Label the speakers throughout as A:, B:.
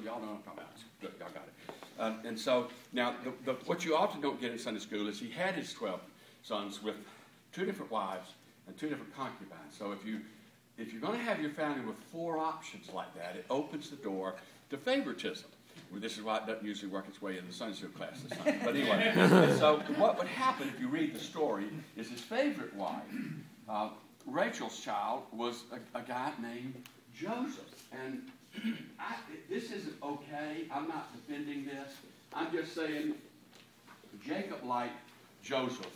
A: y'all know what I'm talking about. Good, y'all got it. And so now, what you often don't get in Sunday school is he had his 12 sons with 2 different wives and 2 different concubines. So if you're going to have your family with 4 options like that, it opens the door to favoritism. Well, this is why it doesn't usually work its way into the Sunday school class this Sunday. But anyway, so what would happen if you read the story is his favorite wife, Rachel's child, was a guy named Joseph. And this isn't okay. I'm not defending this. I'm just saying Jacob liked Joseph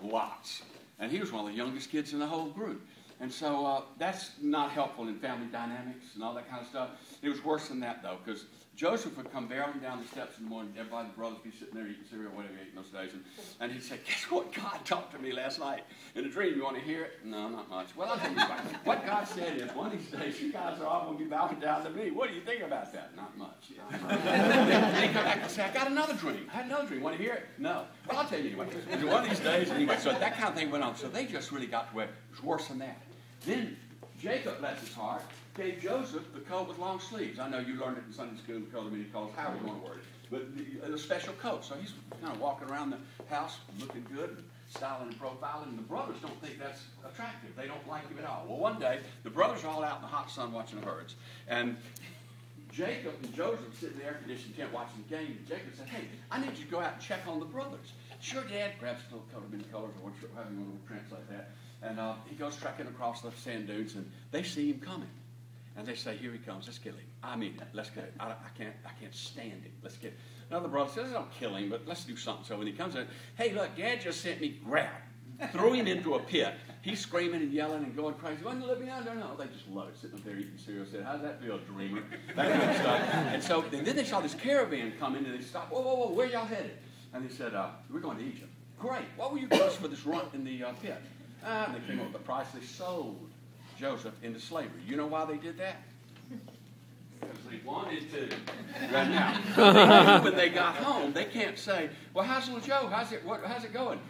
A: lots. And he was one of the youngest kids in the whole group. And so that's not helpful in family dynamics and all that kind of stuff. It was worse than that, though, because Joseph would come barreling down the steps in the morning. Everybody, the brothers, would be sitting there eating cereal, whatever they ate in those days. And he'd say, guess what? God talked to me last night in a dream. You want to hear it? No, not much. Well, I'll tell you what God said is, one of these days, you guys are all going to be bowing down to me. What do you think about that? Not much. Then he come back and say, I got another dream. I had another dream. Want to hear it? No. Well, I'll tell you anyway. One of these days, anyway. So that kind of thing went on. So they just really got to where it was worse than that. Then Jacob, bless his heart, gave Joseph the coat with long sleeves. I know you learned it in Sunday school, the coat of many colors, however you want to word it. But a special coat. So he's kind of walking around the house looking good, and styling and profiling, and the brothers don't think that's attractive. They don't like him at all. Well, one day, the brothers are all out in the hot sun watching the herds, and Jacob and Joseph sit in the air-conditioned tent watching the game, and Jacob said, hey, I need you to go out and check on the brothers. Sure, Dad. Grabs a little coat of many colors, or however you want to translate that. And he goes trekking across the sand dunes, and they see him coming. And they say, here he comes, let's kill him. I mean, let's get him. I can't stand him. Let's get him. Another brother says, don't kill him, but let's do something. So when he comes in, hey, look, Dad just sent me, grab him. Threw him into a pit. He's screaming and yelling and going crazy. Why didn't you let me out? No, they just love it. Sitting up there eating cereal. Said, how's that feel, dreamer? That kind of stuff. And then they saw this caravan come in, and they stopped. Whoa, whoa, whoa, where y'all headed? And they said, we're going to Egypt. Great. What will you give us for this runt in the pit? And they came up with the price. They sold Joseph into slavery. You know why they did that? Because they wanted to. Right now, when they got home, they can't say, well, how's little Joe? How's it going?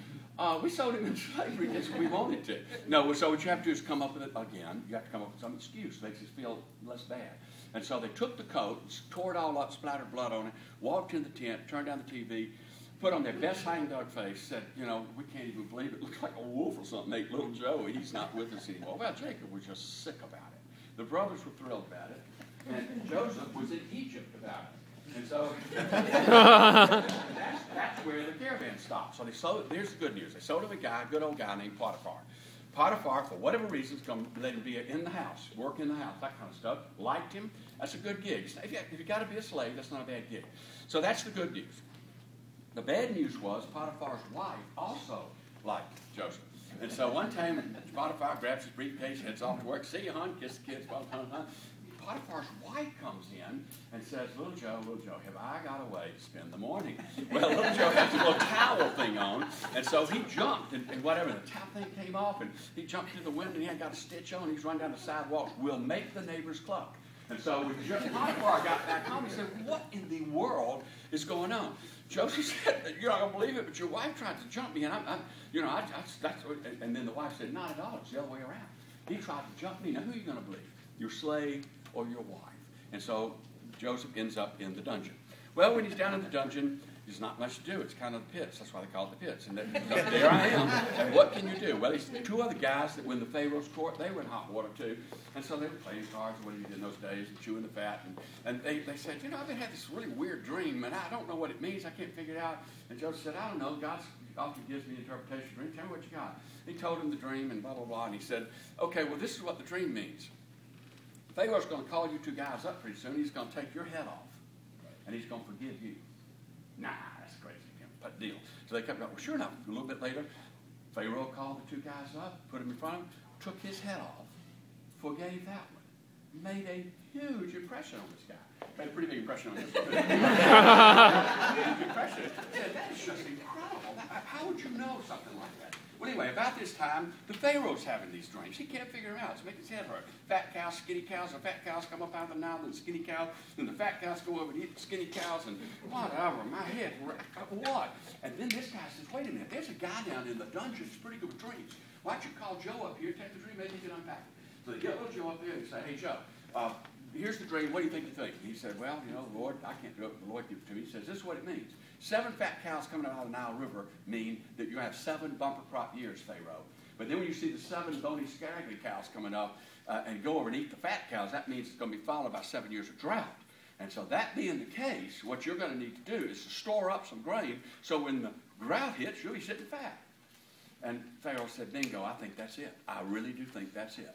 A: We sold him into slavery because we wanted to. No, so what you have to do is come up with it again. You have to come up with some excuse. Makes us feel less bad. And so they took the coat, tore it all up, splattered blood on it, walked in the tent, turned down the TV, put on their best hangdog face, said, you know, we can't even believe it. Looks like a wolf or something ate little Joe. He's not with us anymore. Well, Jacob was just sick about it. The brothers were thrilled about it. And Joseph was in Egypt about it. And so that's where the caravan stopped. So they sold, here's the good news. They sold him a guy, a good old guy named Potiphar. Potiphar, for whatever reasons, let him be in the house, work in the house, that kind of stuff. Liked him. That's a good gig. If you got to be a slave, that's not a bad gig. So that's the good news. The bad news was Potiphar's wife also liked Joseph. And so one time, Potiphar grabs his briefcase, heads off to work. See you, hon. Kiss the kids. Potiphar's wife comes in and says, little Joe, have I got a way to spend the morning? Well, little Joe has a little towel thing on, and so he jumped, and whatever, the towel thing came off, and he jumped through the window, and he had got a stitch on, he's run down the sidewalk. We'll make the neighbors cluck. And so when Potiphar got back home, he said, what in the world is going on? Joseph said, you're not going to believe it, but your wife tried to jump me, and and then the wife said, not at all, it's the other way around. He tried to jump me. Now, who are you going to believe? Your slave or your wife? And so Joseph ends up in the dungeon. Well, when he's down in the dungeon, there's not much to do. It's kind of the pits. That's why they call it the pits. And there I am. And what can you do? Well, these 2 other guys that were in the Pharaoh's court, they were in hot water too. And so they were playing cards, what you did in those days, and chewing the fat. And they said, you know, I've been having this really weird dream, and I don't know what it means. I can't figure it out. And Joseph said, I don't know. God often gives me interpretation of the dream. Tell me what you got. He told him the dream and blah, blah, blah. And he said, okay, well, this is what the dream means. Pharaoh's going to call you 2 guys up pretty soon. He's going to take your head off, and he's going to forgive you. Nah, that's crazy. But deal. So they kept going. Well, sure enough, a little bit later, Pharaoh called the 2 guys up, put him in front of him, took his head off, forgave that one, made a huge impression on this guy. Made a pretty big impression on this one. Huge impression. Said, that is just incredible. How would you know something like that? Well, anyway, about this time, the Pharaoh's having these dreams. He can't figure them out. It's making his head hurt. Fat cows, skinny cows. The fat cows come up out of the Nile, and the skinny cows. Then the fat cows go over and eat the skinny cows, and whatever. My head, what? And then this guy says, wait a minute. There's a guy down in the dungeon who's pretty good with dreams. Why don't you call Joe up here, take the dream, maybe he can unpack it. So they get little Joe up here and they say, hey, Joe, here's the dream. What do you think you think? He said, well, you know, Lord, I can't do it, but the Lord gave it to me. He says, this is what it means. 7 fat cows coming out of the Nile River mean that you have 7 bumper crop years, Pharaoh. But then when you see the 7 bony, scraggly cows coming up and go over and eat the fat cows, that means it's going to be followed by 7 years of drought. And so that being the case, what you're going to need to do is to store up some grain so when the drought hits, you'll be sitting fat. And Pharaoh said, bingo, I think that's it. I really do think that's it.